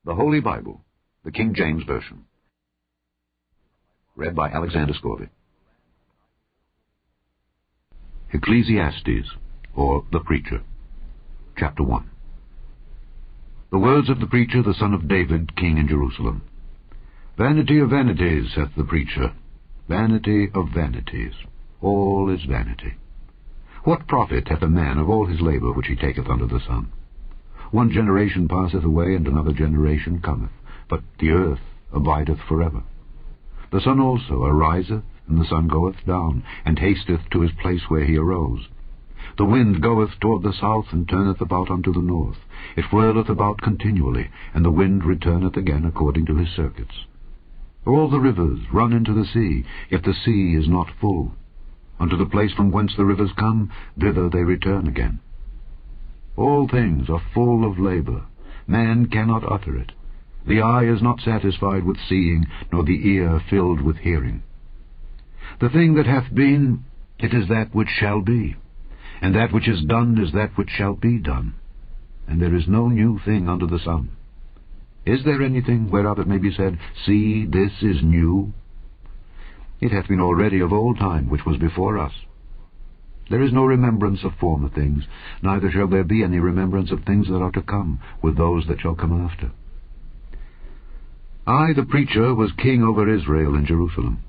The Holy Bible, the King James Version. Read by Alexander Scorby. Ecclesiastes, or the Preacher. Chapter 1. The words of the preacher, the son of David, king in Jerusalem. Vanity of vanities, saith the preacher, vanity of vanities. All is vanity. What profit hath a man of all his labor which he taketh under the sun? One generation passeth away, and another generation cometh, but the earth abideth forever. The sun also ariseth, and the sun goeth down, and hasteth to his place where he arose. The wind goeth toward the south, and turneth about unto the north. It whirleth about continually, and the wind returneth again according to his circuits. All the rivers run into the sea, yet the sea is not full. Unto the place from whence the rivers come, thither they return again. All things are full of labor. Man cannot utter it. The eye is not satisfied with seeing, nor the ear filled with hearing. The thing that hath been, it is that which shall be, and that which is done is that which shall be done. And there is no new thing under the sun. Is there anything whereof it may be said, See, this is new? It hath been already of old time, which was before us. There is no remembrance of former things, neither shall there be any remembrance of things that are to come, with those that shall come after. I, the preacher, was king over Israel in Jerusalem.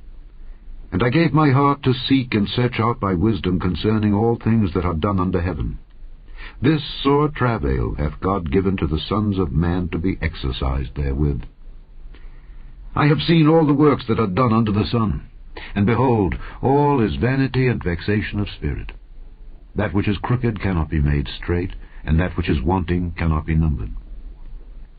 And I gave my heart to seek and search out by wisdom concerning all things that are done under heaven. This sore travail hath God given to the sons of man to be exercised therewith. I have seen all the works that are done under the sun, and behold, all is vanity and vexation of spirit. That which is crooked cannot be made straight, and that which is wanting cannot be numbered.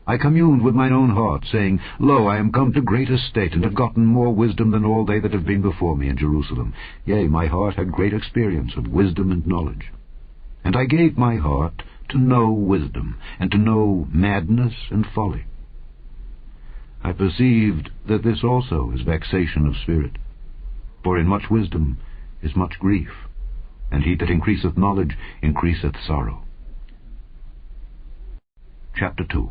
I communed with mine own heart, saying, Lo, I am come to great estate, and have gotten more wisdom than all they that have been before me in Jerusalem. Yea, my heart had great experience of wisdom and knowledge. And I gave my heart to know wisdom, and to know madness and folly. I perceived that this also is vexation of spirit. For in much wisdom is much grief, and he that increaseth knowledge increaseth sorrow. Chapter 2.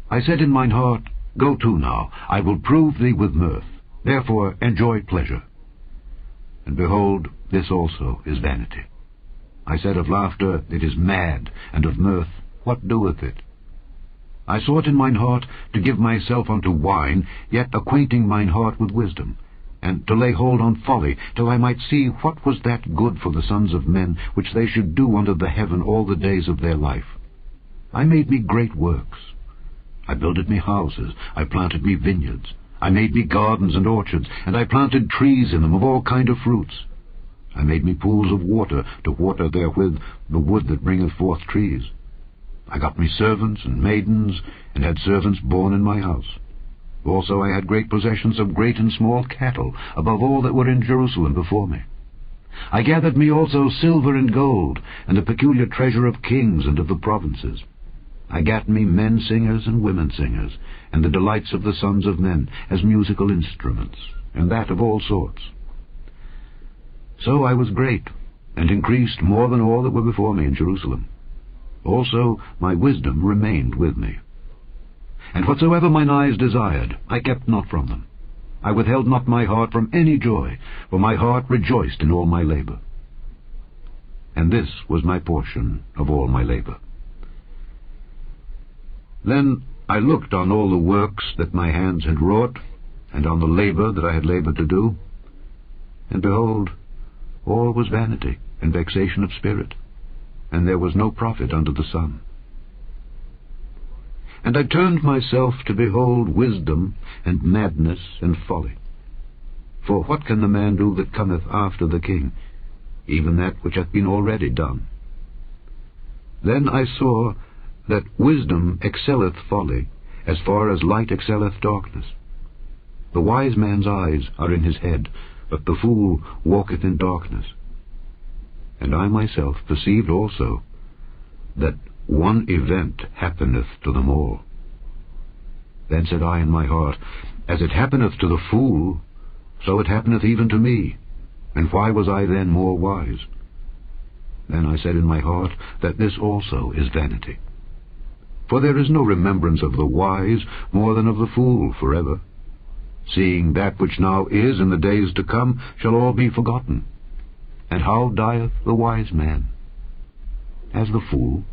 I said in mine heart, Go to now, I will prove thee with mirth, therefore enjoy pleasure. And behold, this also is vanity. I said of laughter, It is mad, and of mirth, what doeth it? I sought in mine heart to give myself unto wine, yet acquainting mine heart with wisdom, and to lay hold on folly, till I might see what was that good for the sons of men, which they should do under the heaven all the days of their life. I made me great works. I builded me houses, I planted me vineyards, I made me gardens and orchards, and I planted trees in them of all kind of fruits. I made me pools of water, to water therewith the wood that bringeth forth trees. I got me servants and maidens, and had servants born in my house. Also I had great possessions of great and small cattle, above all that were in Jerusalem before me. I gathered me also silver and gold, and a peculiar treasure of kings and of the provinces. I gat me men singers and women singers, and the delights of the sons of men, as musical instruments, and that of all sorts. So I was great, and increased more than all that were before me in Jerusalem. Also my wisdom remained with me. And whatsoever mine eyes desired, I kept not from them. I withheld not my heart from any joy, for my heart rejoiced in all my labor. And this was my portion of all my labor. Then I looked on all the works that my hands had wrought, and on the labor that I had labored to do, and behold, all was vanity and vexation of spirit, and there was no profit under the sun. And I turned myself to behold wisdom and madness and folly. For what can the man do that cometh after the king? Even that which hath been already done. Then I saw that wisdom excelleth folly, as far as light excelleth darkness. The wise man's eyes are in his head, but the fool walketh in darkness. And I myself perceived also that one event happeneth to them all. Then said I in my heart, As it happeneth to the fool, so it happeneth even to me. And why was I then more wise? Then I said in my heart that this also is vanity. For there is no remembrance of the wise more than of the fool forever. Seeing that which now is in the days to come shall all be forgotten. And how dieth the wise man? As the fool.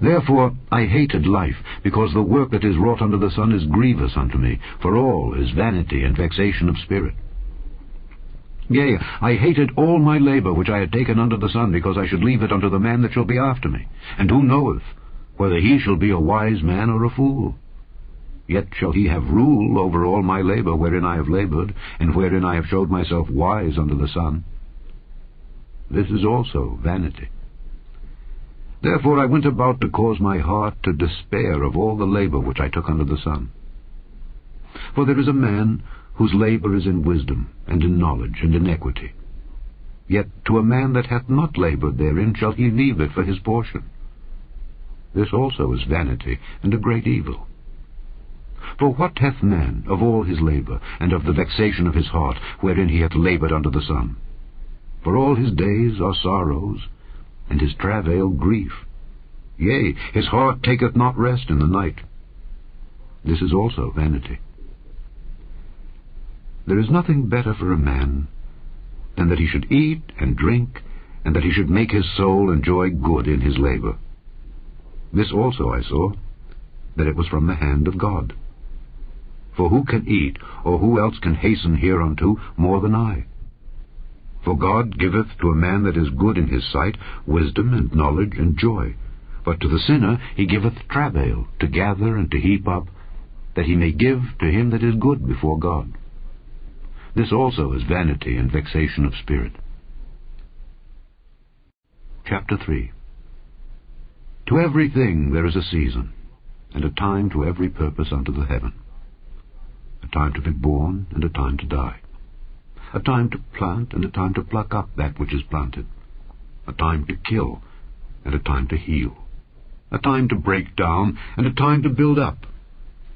Therefore I hated life, because the work that is wrought under the sun is grievous unto me, for all is vanity and vexation of spirit. Yea, I hated all my labour which I had taken under the sun, because I should leave it unto the man that shall be after me. And who knoweth whether he shall be a wise man or a fool? Yet shall he have rule over all my labour wherein I have laboured, and wherein I have showed myself wise under the sun. This is also vanity. Therefore I went about to cause my heart to despair of all the labour which I took under the sun. For there is a man whose labour is in wisdom, and in knowledge, and in equity. Yet to a man that hath not laboured therein shall he leave it for his portion. This also is vanity, and a great evil. For what hath man of all his labour, and of the vexation of his heart, wherein he hath laboured under the sun? For all his days are sorrows, and his travail grief. Yea, his heart taketh not rest in the night. This is also vanity. There is nothing better for a man than that he should eat and drink, and that he should make his soul enjoy good in his labour. This also I saw, that it was from the hand of God. For who can eat, or who else can hasten hereunto more than I? For God giveth to a man that is good in his sight wisdom and knowledge and joy. But to the sinner he giveth travail, to gather and to heap up, that he may give to him that is good before God. This also is vanity and vexation of spirit. Chapter 3. To everything there is a season, and a time to every purpose under the heaven. A time to be born, and a time to die. A time to plant, and a time to pluck up that which is planted. A time to kill, and a time to heal. A time to break down, and a time to build up.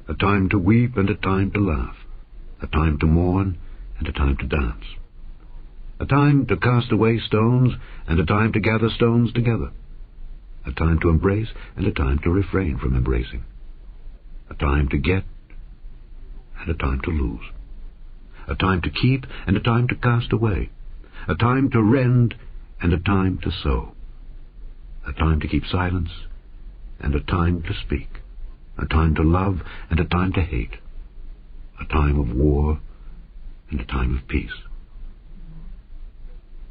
A time to weep, and a time to laugh. A time to mourn, and a time to dance. A time to cast away stones, and a time to gather stones together. A time to embrace, and a time to refrain from embracing. A time to get, and a time to lose. A time to keep, and a time to cast away. A time to rend, and a time to sow. A time to keep silence, and a time to speak. A time to love, and a time to hate. A time of war, and a time of peace.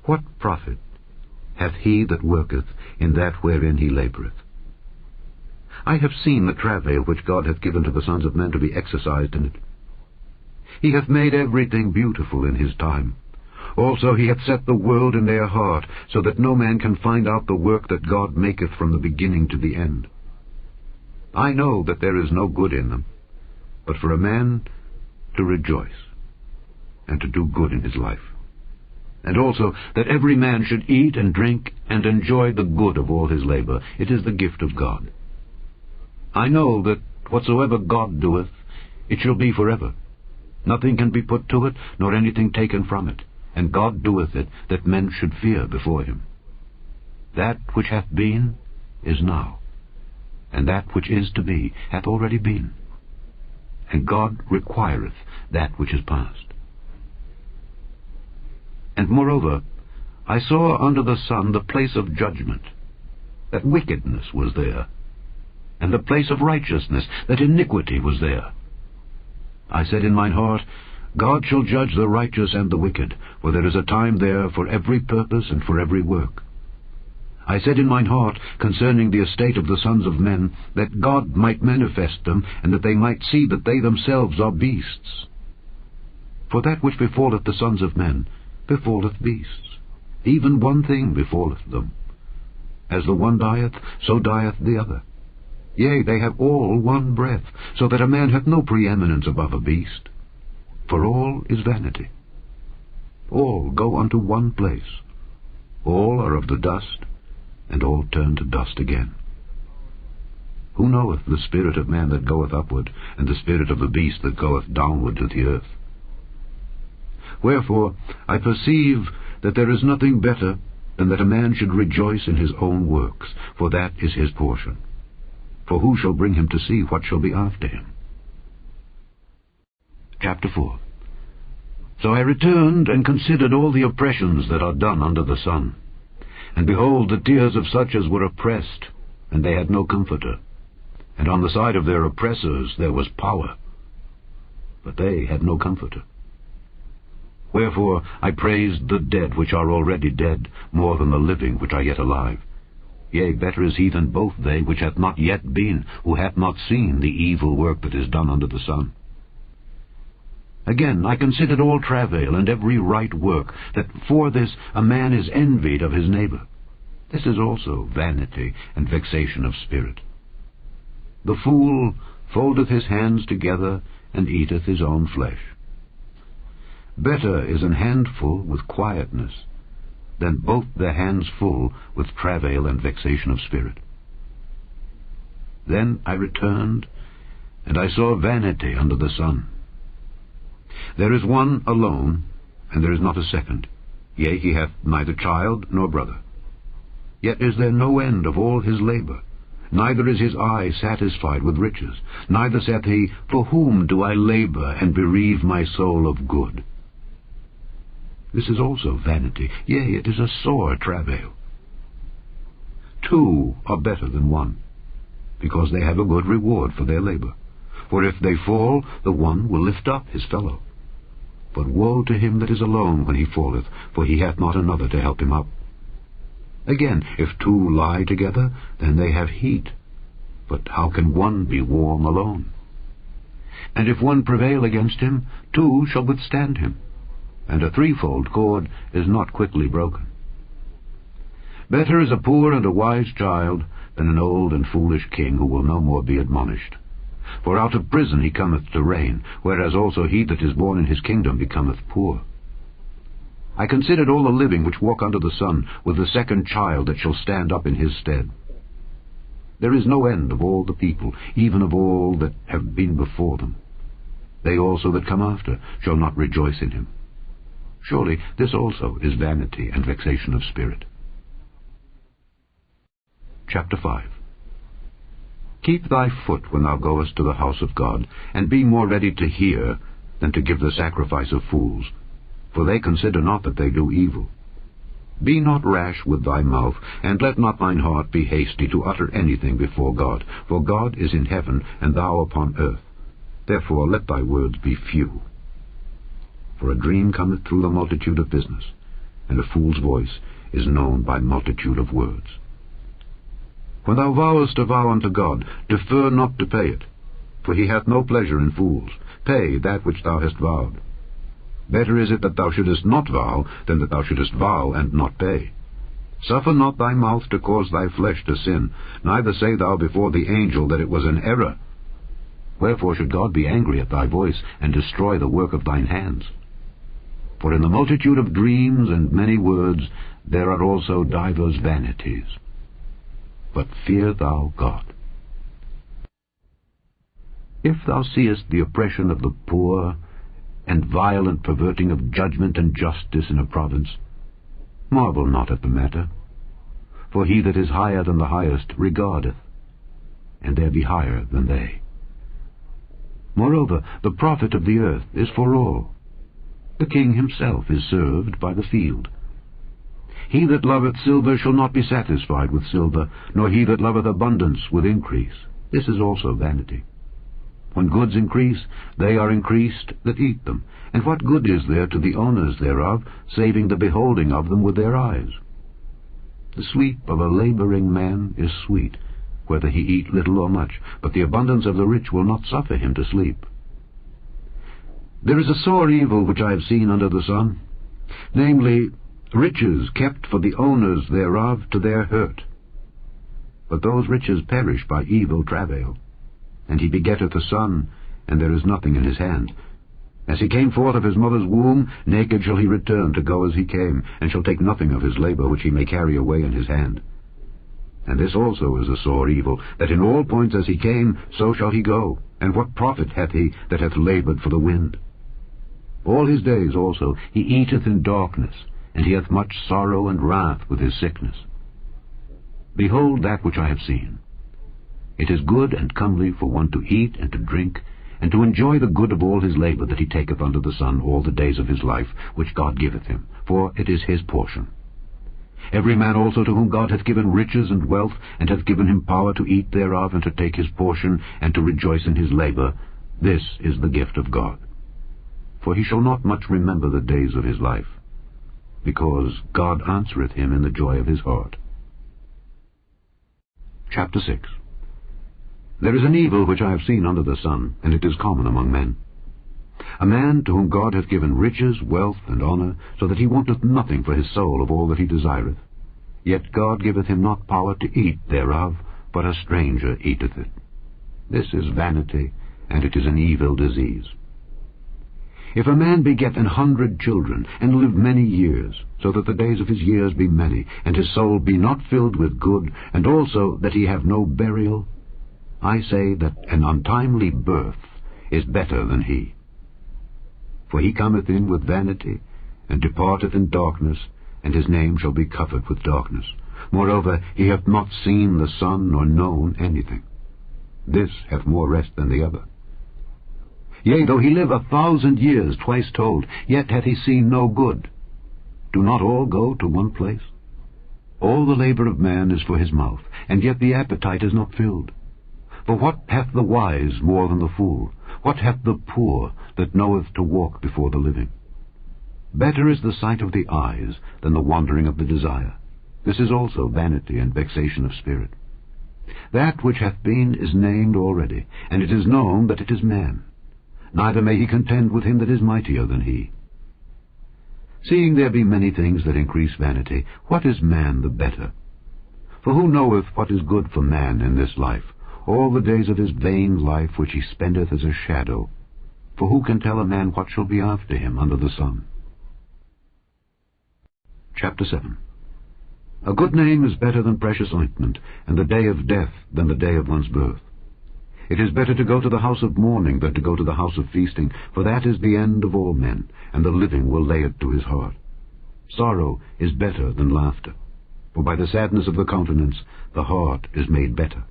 What profit hath he that worketh in that wherein he laboureth? I have seen the travail which God hath given to the sons of men to be exercised in it. He hath made everything beautiful in his time. Also he hath set the world in their heart, so that no man can find out the work that God maketh from the beginning to the end. I know that there is no good in them, but for a man to rejoice, and to do good in his life. And also that every man should eat and drink, and enjoy the good of all his labour. It is the gift of God. I know that whatsoever God doeth, it shall be forever. Nothing can be put to it, nor anything taken from it. And God doeth it, that men should fear before him. That which hath been is now, and that which is to be hath already been. And God requireth that which is past. And moreover, I saw under the sun the place of judgment, that wickedness was there, and the place of righteousness, that iniquity was there. I said in mine heart, God shall judge the righteous and the wicked, for there is a time there for every purpose and for every work. I said in mine heart concerning the estate of the sons of men, that God might manifest them, and that they might see that they themselves are beasts. For that which befalleth the sons of men befalleth beasts. Even one thing befalleth them. As the one dieth, so dieth the other. Yea, they have all one breath, so that a man hath no preeminence above a beast. For all is vanity. All go unto one place. All are of the dust, and all turn to dust again. Who knoweth the spirit of man that goeth upward, and the spirit of the beast that goeth downward to the earth? Wherefore I perceive that there is nothing better than that a man should rejoice in his own works, for that is his portion. For who shall bring him to see what shall be after him? Chapter 4. So I returned and considered all the oppressions that are done under the sun. And behold, the tears of such as were oppressed, and they had no comforter. And on the side of their oppressors there was power, but they had no comforter. Wherefore I praised the dead which are already dead, more than the living which are yet alive. Yea, better is he than both they which hath not yet been, who hath not seen the evil work that is done under the sun. Again, I considered all travail and every right work, that for this a man is envied of his neighbor. This is also vanity and vexation of spirit. The fool foldeth his hands together, and eateth his own flesh. Better is an handful with quietness, than both their hands full with travail and vexation of spirit. Then I returned, and I saw vanity under the sun. There is one alone, and there is not a second. Yea, he hath neither child nor brother. Yet is there no end of all his labor, neither is his eye satisfied with riches, neither saith he, For whom do I labor and bereave my soul of good? This is also vanity, yea, it is a sore travail. Two are better than one, because they have a good reward for their labor. For if they fall, the one will lift up his fellow. But woe to him that is alone when he falleth, for he hath not another to help him up. Again, if two lie together, then they have heat. But how can one be warm alone? And if one prevail against him, two shall withstand him. And a threefold cord is not quickly broken. Better is a poor and a wise child than an old and foolish king who will no more be admonished. For out of prison he cometh to reign, whereas also he that is born in his kingdom becometh poor. I considered all the living which walk under the sun, with the second child that shall stand up in his stead. There is no end of all the people, even of all that have been before them. They also that come after shall not rejoice in him. Surely this also is vanity and vexation of spirit. Chapter 5. Keep thy foot when thou goest to the house of God, and be more ready to hear than to give the sacrifice of fools, for they consider not that they do evil. Be not rash with thy mouth, and let not thine heart be hasty to utter anything before God, for God is in heaven, and thou upon earth. Therefore let thy words be few. For a dream cometh through the multitude of business, and a fool's voice is known by multitude of words. When thou vowest a vow unto God, defer not to pay it, for he hath no pleasure in fools. Pay that which thou hast vowed. Better is it that thou shouldest not vow, than that thou shouldest vow and not pay. Suffer not thy mouth to cause thy flesh to sin, neither say thou before the angel that it was an error. Wherefore should God be angry at thy voice, and destroy the work of thine hands? For in the multitude of dreams and many words there are also divers vanities. But fear thou God. If thou seest the oppression of the poor, and violent perverting of judgment and justice in a province, marvel not at the matter. For he that is higher than the highest regardeth, and there be higher than they. Moreover, the profit of the earth is for all. The king himself is served by the field. He that loveth silver shall not be satisfied with silver, nor he that loveth abundance with increase. This is also vanity. When goods increase, they are increased that eat them. And what good is there to the owners thereof, saving the beholding of them with their eyes? The sleep of a laboring man is sweet, whether he eat little or much, but the abundance of the rich will not suffer him to sleep. There is a sore evil which I have seen under the sun, namely, riches kept for the owners thereof to their hurt. But those riches perish by evil travail. And he begetteth a son, and there is nothing in his hand. As he came forth of his mother's womb, naked shall he return to go as he came, and shall take nothing of his labor which he may carry away in his hand. And this also is a sore evil, that in all points as he came, so shall he go. And what profit hath he that hath labored for the wind? All his days also he eateth in darkness, and he hath much sorrow and wrath with his sickness. Behold that which I have seen. It is good and comely for one to eat and to drink, and to enjoy the good of all his labour that he taketh under the sun all the days of his life, which God giveth him, for it is his portion. Every man also to whom God hath given riches and wealth, and hath given him power to eat thereof, and to take his portion, and to rejoice in his labour, this is the gift of God. For he shall not much remember the days of his life, because God answereth him in the joy of his heart. Chapter 6. There is an evil which I have seen under the sun, and it is common among men. A man to whom God hath given riches, wealth, and honour, so that he wanteth nothing for his soul of all that he desireth. Yet God giveth him not power to eat thereof, but a stranger eateth it. This is vanity, and it is an evil disease. If a man beget 100 children, and live many years, so that the days of his years be many, and his soul be not filled with good, and also that he have no burial, I say that an untimely birth is better than he. For he cometh in with vanity, and departeth in darkness, and his name shall be covered with darkness. Moreover, he hath not seen the sun, nor known anything. This hath more rest than the other. Yea, though he live 1,000 years, twice told, yet hath he seen no good. Do not all go to one place? All the labour of man is for his mouth, and yet the appetite is not filled. For what hath the wise more than the fool? What hath the poor that knoweth to walk before the living? Better is the sight of the eyes than the wandering of the desire. This is also vanity and vexation of spirit. That which hath been is named already, and it is known that it is man. Neither may he contend with him that is mightier than he. Seeing there be many things that increase vanity, what is man the better? For who knoweth what is good for man in this life, all the days of his vain life which he spendeth as a shadow? For who can tell a man what shall be after him under the sun? Chapter 7. A good name is better than precious ointment, and the day of death than the day of one's birth. It is better to go to the house of mourning than to go to the house of feasting, for that is the end of all men, and the living will lay it to his heart. Sorrow is better than laughter, for by the sadness of the countenance the heart is made better.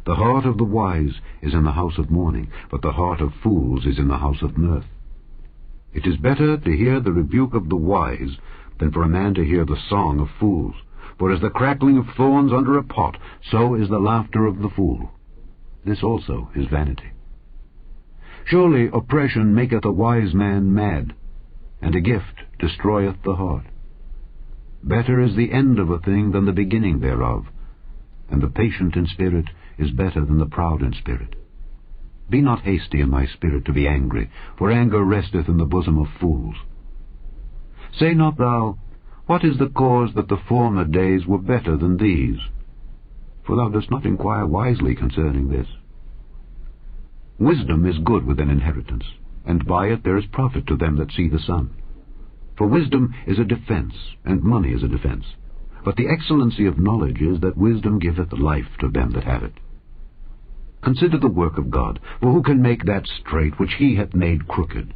The heart of the wise is in the house of mourning, but the heart of fools is in the house of mirth. It is better to hear the rebuke of the wise than for a man to hear the song of fools. For as the crackling of thorns under a pot, so is the laughter of the fool. This also is vanity. Surely oppression maketh a wise man mad, and a gift destroyeth the heart. Better is the end of a thing than the beginning thereof, and the patient in spirit is better than the proud in spirit. Be not hasty in thy spirit to be angry, for anger resteth in the bosom of fools. Say not thou, What is the cause that the former days were better than these? For thou dost not inquire wisely concerning this. Wisdom is good with an inheritance, and by it there is profit to them that see the sun. For wisdom is a defence, and money is a defence. But the excellency of knowledge is that wisdom giveth life to them that have it. Consider the work of God, for who can make that straight which he hath made crooked?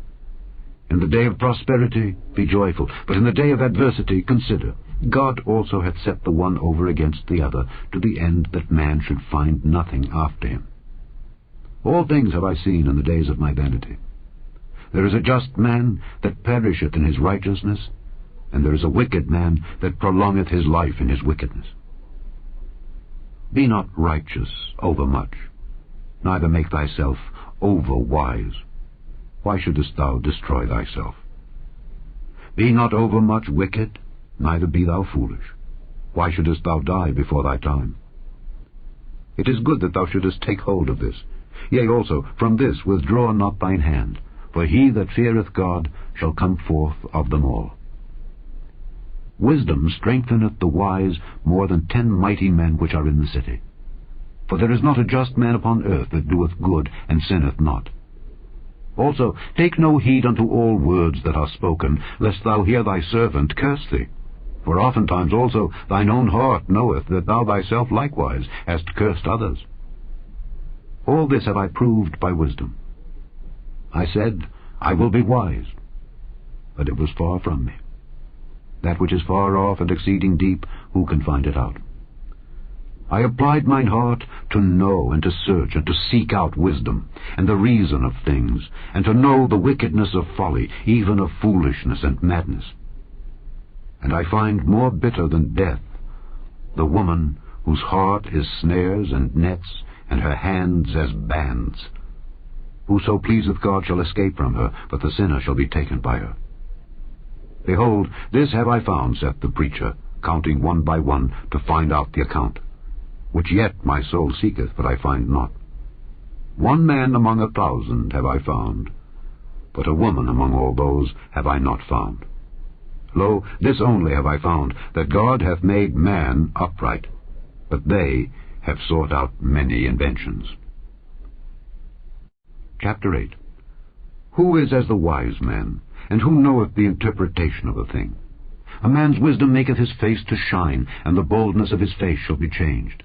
In the day of prosperity be joyful, but in the day of adversity consider. God also hath set the one over against the other, to the end that man should find nothing after him. All things have I seen in the days of my vanity. There is a just man that perisheth in his righteousness, and there is a wicked man that prolongeth his life in his wickedness. Be not righteous overmuch, neither make thyself over wise. Why shouldest thou destroy thyself? Be not overmuch wicked, neither be thou foolish. Why shouldest thou die before thy time? It is good that thou shouldest take hold of this. Yea, also, from this withdraw not thine hand, for he that feareth God shall come forth of them all. Wisdom strengtheneth the wise more than 10 mighty men which are in the city. For there is not a just man upon earth that doeth good and sinneth not. Also, take no heed unto all words that are spoken, lest thou hear thy servant curse thee. For oftentimes also thine own heart knoweth that thou thyself likewise hast cursed others. All this have I proved by wisdom. I said, I will be wise, but it was far from me. That which is far off and exceeding deep, who can find it out? I applied mine heart to know and to search and to seek out wisdom, and the reason of things, and to know the wickedness of folly, even of foolishness and madness. And I find more bitter than death the woman whose heart is snares and nets, and her hands as bands. Whoso pleaseth God shall escape from her, but the sinner shall be taken by her. Behold, this have I found, saith the preacher, counting one by one, to find out the account, which yet my soul seeketh, but I find not. 1 man among 1,000 have I found, but a woman among all those have I not found. Lo, this only have I found, that God hath made man upright, but they have sought out many inventions. Chapter 8. Who is as the wise man, and who knoweth the interpretation of a thing? A man's wisdom maketh his face to shine, and the boldness of his face shall be changed.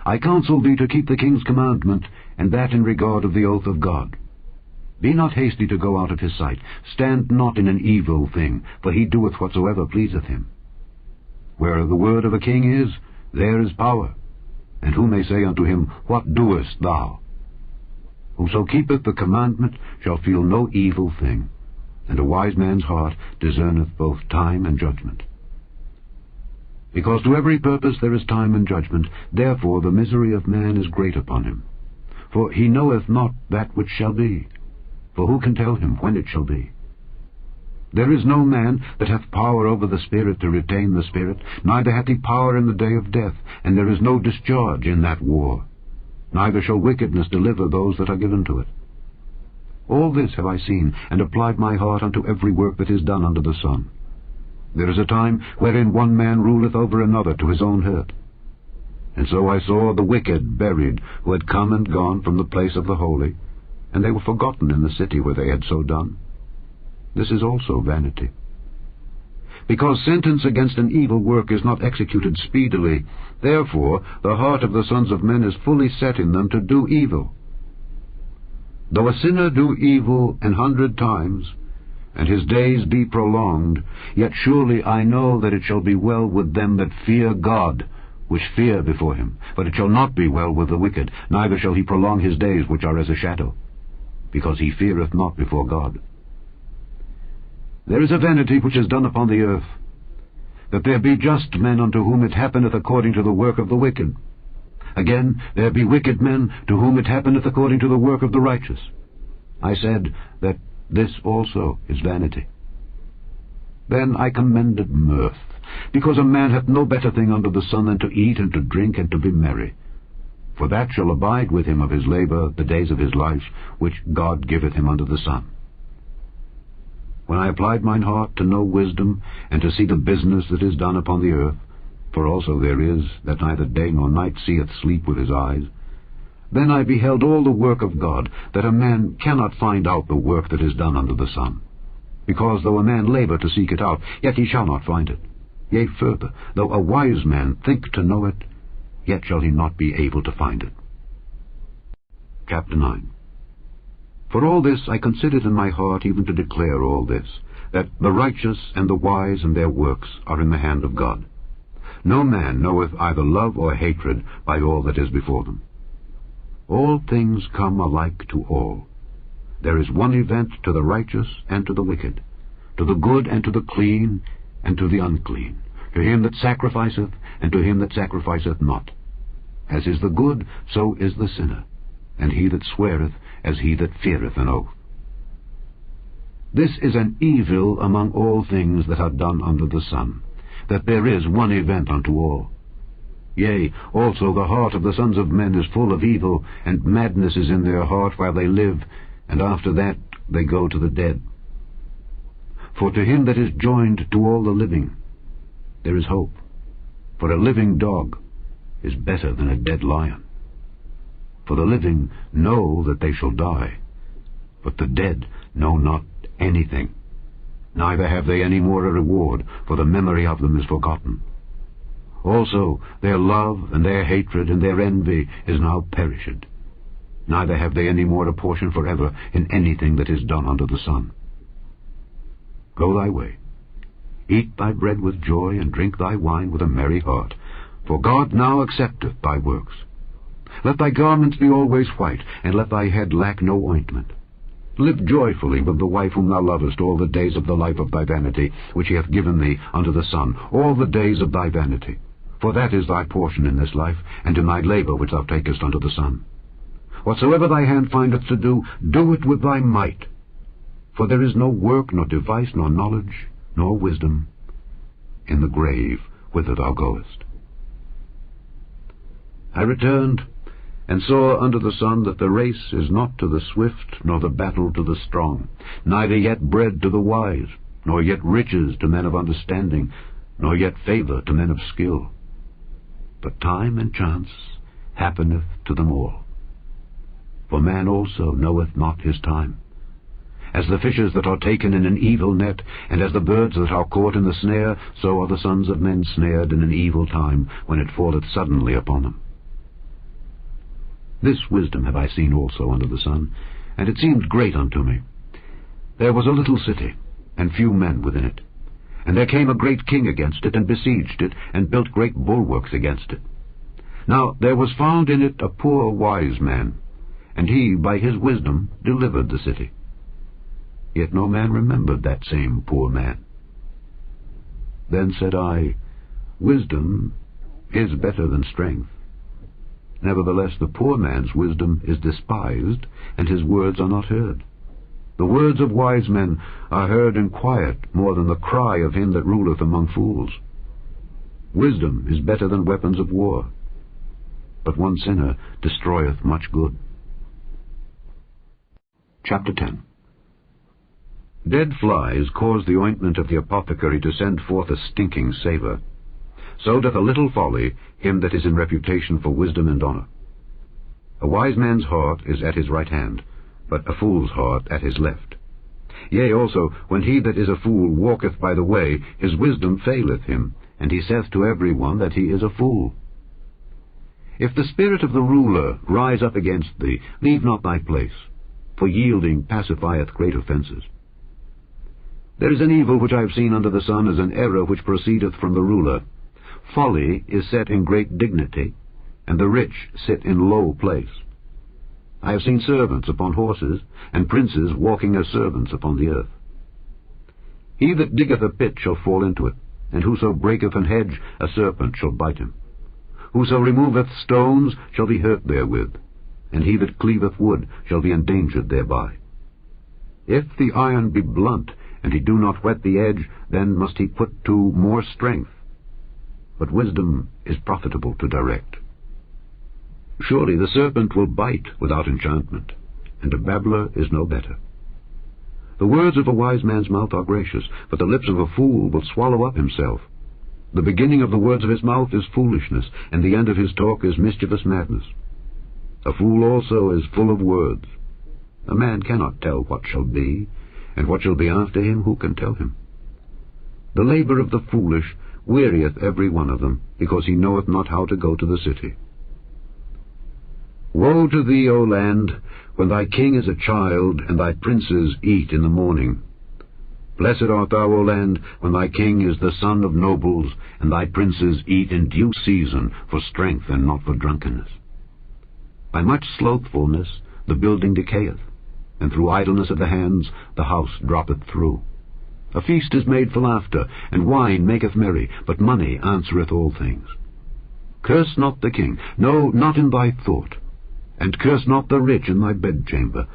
I counsel thee to keep the king's commandment, and that in regard of the oath of God. Be not hasty to go out of his sight. Stand not in an evil thing, for he doeth whatsoever pleaseth him. Where the word of a king is, there is power. And who may say unto him, What doest thou? Whoso keepeth the commandment shall feel no evil thing, and a wise man's heart discerneth both time and judgment. Because to every purpose there is time and judgment, therefore the misery of man is great upon him. For he knoweth not that which shall be, for who can tell him when it shall be? There is no man that hath power over the Spirit to retain the Spirit, neither hath he power in the day of death, and there is no discharge in that war. Neither shall wickedness deliver those that are given to it. All this have I seen, and applied my heart unto every work that is done under the sun. There is a time wherein one man ruleth over another to his own hurt. And so I saw the wicked buried, who had come and gone from the place of the holy, and they were forgotten in the city where they had so done. This is also vanity. Because sentence against an evil work is not executed speedily, therefore the heart of the sons of men is fully set in them to do evil. Though a sinner do evil 100 times, and his days be prolonged, yet surely I know that it shall be well with them that fear God, which fear before him. But it shall not be well with the wicked, neither shall he prolong his days which are as a shadow, because he feareth not before God. There is a vanity which is done upon the earth, that there be just men unto whom it happeneth according to the work of the wicked. Again, there be wicked men to whom it happeneth according to the work of the righteous. I said that this also is vanity. Then I commended mirth, because a man hath no better thing under the sun than to eat and to drink and to be merry. For that shall abide with him of his labor the days of his life, which God giveth him under the sun. When I applied mine heart to know wisdom, and to see the business that is done upon the earth, for also there is that neither day nor night seeth sleep with his eyes, then I beheld all the work of God, that a man cannot find out the work that is done under the sun. Because though a man labor to seek it out, yet he shall not find it. Yea, further, though a wise man think to know it, yet shall he not be able to find it. Chapter 9. For all this I considered in my heart even to declare all this, that the righteous and the wise and their works are in the hand of God. No man knoweth either love or hatred by all that is before them. All things come alike to all. There is one event to the righteous and to the wicked, to the good and to the clean and to the unclean, to him that sacrificeth and to him that sacrificeth not. As is the good, so is the sinner, and he that sweareth as he that feareth an oath. This is an evil among all things that are done under the sun, that there is one event unto all. Yea, also the heart of the sons of men is full of evil, and madness is in their heart while they live, and after that they go to the dead. For to him that is joined to all the living there is hope, for a living dog is better than a dead lion. For the living know that they shall die, but the dead know not anything, neither have they any more a reward, for the memory of them is forgotten. Also their love and their hatred and their envy is now perished, neither have they any more a portion forever in anything that is done under the sun. Go thy way, eat thy bread with joy, and drink thy wine with a merry heart, For God now accepteth thy works. Let thy garments be always white, and let thy head lack no ointment. Live joyfully with the wife whom thou lovest all the days of the life of thy vanity, which he hath given thee unto the sun, all the days of thy vanity. For that is thy portion in this life, and in thy labour which thou takest unto the sun. Whatsoever thy hand findeth to do, do it with thy might. For there is no work, nor device, nor knowledge, nor wisdom in the grave whither thou goest. I returned, and saw under the sun that the race is not to the swift, nor the battle to the strong, neither yet bread to the wise, nor yet riches to men of understanding, nor yet favour to men of skill. But time and chance happeneth to them all. For man also knoweth not his time. As the fishes that are taken in an evil net, and as the birds that are caught in the snare, so are the sons of men snared in an evil time, when it falleth suddenly upon them. This wisdom have I seen also under the sun, and it seemed great unto me. There was a little city, and few men within it. And there came a great king against it, and besieged it, and built great bulwarks against it. Now there was found in it a poor wise man, and he by his wisdom delivered the city. Yet no man remembered that same poor man. Then said I, Wisdom is better than strength. Nevertheless the poor man's wisdom is despised, and his words are not heard. The words of wise men are heard in quiet more than the cry of him that ruleth among fools. Wisdom is better than weapons of war, but one sinner destroyeth much good. Chapter 10. Dead flies cause the ointment of the apothecary to send forth a stinking savour. So doth a little folly him that is in reputation for wisdom and honour. A wise man's heart is at his right hand, but a fool's heart at his left. Yea, also, when he that is a fool walketh by the way, his wisdom faileth him, and he saith to every one that he is a fool. If the spirit of the ruler rise up against thee, leave not thy place, for yielding pacifieth great offences. There is an evil which I have seen under the sun, as an error which proceedeth from the ruler. Folly is set in great dignity, and the rich sit in low place. I have seen servants upon horses, and princes walking as servants upon the earth. He that diggeth a pit shall fall into it, and whoso breaketh an hedge, a serpent shall bite him. Whoso removeth stones shall be hurt therewith, and he that cleaveth wood shall be endangered thereby. If the iron be blunt, and he do not whet the edge, then must he put to more strength. But wisdom is profitable to direct. Surely the serpent will bite without enchantment, and a babbler is no better. The words of a wise man's mouth are gracious, but the lips of a fool will swallow up himself. The beginning of the words of his mouth is foolishness, and the end of his talk is mischievous madness. A fool also is full of words. A man cannot tell what shall be, and what shall be after him, who can tell him? The labour of the foolish wearieth every one of them, because he knoweth not how to go to the city. Woe to thee, O land, when thy king is a child, and thy princes eat in the morning. Blessed art thou, O land, when thy king is the son of nobles, and thy princes eat in due season, for strength and not for drunkenness. By much slothfulness the building decayeth, and through idleness of the hands the house droppeth through. A feast is made for laughter, and wine maketh merry, but money answereth all things. Curse not the king, no, not in thy thought, and curse not the rich in thy bedchamber,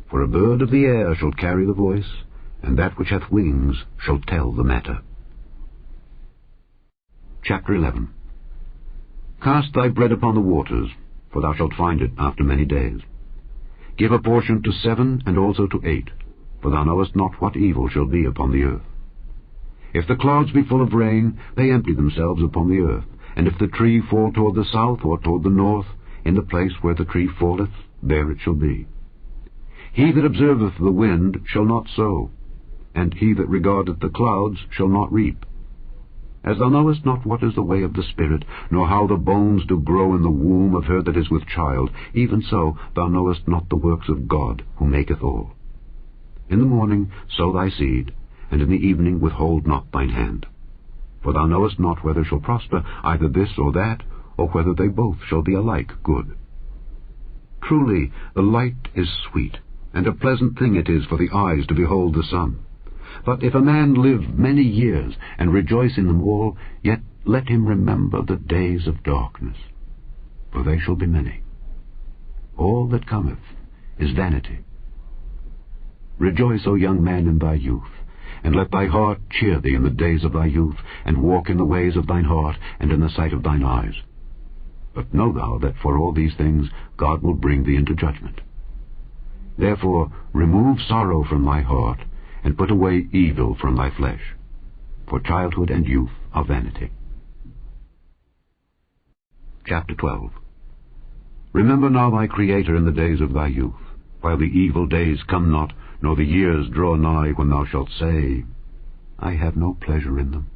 for a bird of the air shall carry the voice, and that which hath wings shall tell the matter. Chapter 11. Cast thy bread upon the waters, for thou shalt find it after many days. Give a portion to 7 and also to 8, for thou knowest not what evil shall be upon the earth. If the clouds be full of rain, they empty themselves upon the earth, and if the tree fall toward the south or toward the north, in the place where the tree falleth, there it shall be. He that observeth the wind shall not sow, and he that regardeth the clouds shall not reap. As thou knowest not what is the way of the Spirit, nor how the bones do grow in the womb of her that is with child, even so thou knowest not the works of God, who maketh all. In the morning sow thy seed, and in the evening withhold not thine hand. For thou knowest not whether shall prosper either this or that, or whether they both shall be alike good. Truly the light is sweet, and a pleasant thing it is for the eyes to behold the sun. But if a man live many years, and rejoice in them all, yet let him remember the days of darkness, for they shall be many. All that cometh is vanity. Rejoice, O young man, in thy youth, and let thy heart cheer thee in the days of thy youth, and walk in the ways of thine heart, and in the sight of thine eyes. But know thou that for all these things God will bring thee into judgment. Therefore remove sorrow from thy heart, and put away evil from thy flesh, for childhood and youth are vanity. Chapter 12. Remember now thy Creator in the days of thy youth, while the evil days come not, nor the years draw nigh, when thou shalt say, I have no pleasure in them.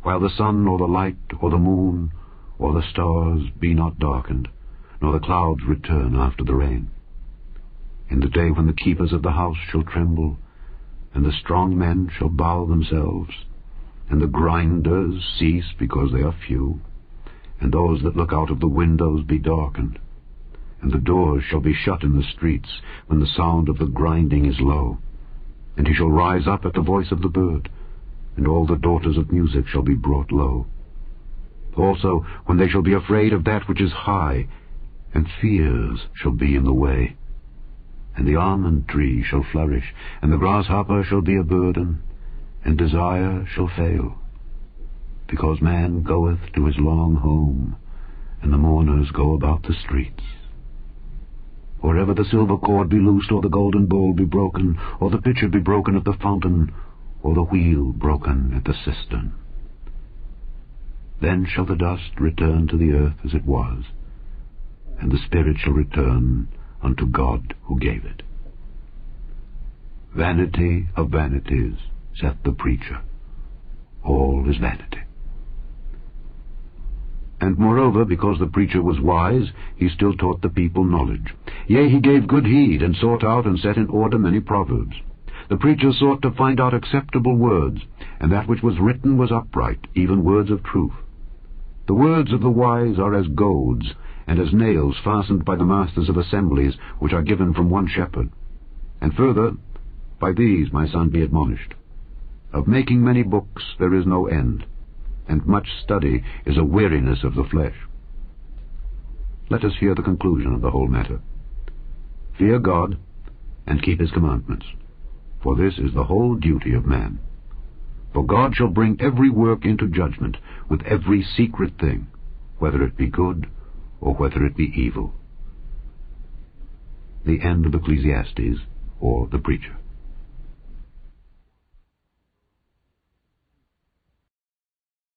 While the sun, or the light, or the moon, or the stars be not darkened, nor the clouds return after the rain. In the day when the keepers of the house shall tremble, and the strong men shall bow themselves, and the grinders cease because they are few, and those that look out of the windows be darkened, and the doors shall be shut in the streets, when the sound of the grinding is low. And he shall rise up at the voice of the bird, and all the daughters of music shall be brought low. Also, when they shall be afraid of that which is high, and fears shall be in the way. And the almond tree shall flourish, and the grasshopper shall be a burden, and desire shall fail. Because man goeth to his long home, and the mourners go about the streets. Or ever the silver cord be loosed, or the golden bowl be broken, or the pitcher be broken at the fountain, or the wheel broken at the cistern. Then shall the dust return to the earth as it was, and the spirit shall return unto God who gave it. Vanity of vanities, saith the preacher. All is vanity. And moreover, because the preacher was wise, he still taught the people knowledge. Yea, he gave good heed, and sought out and set in order many proverbs. The preacher sought to find out acceptable words, and that which was written was upright, even words of truth. The words of the wise are as goads, and as nails fastened by the masters of assemblies, which are given from one shepherd. And further, by these, my son, be admonished. Of making many books there is no end, and much study is a weariness of the flesh. Let us hear the conclusion of the whole matter. Fear God, and keep his commandments, for this is the whole duty of man. For God shall bring every work into judgment, with every secret thing, whether it be good or whether it be evil. The end of Ecclesiastes, or the Preacher.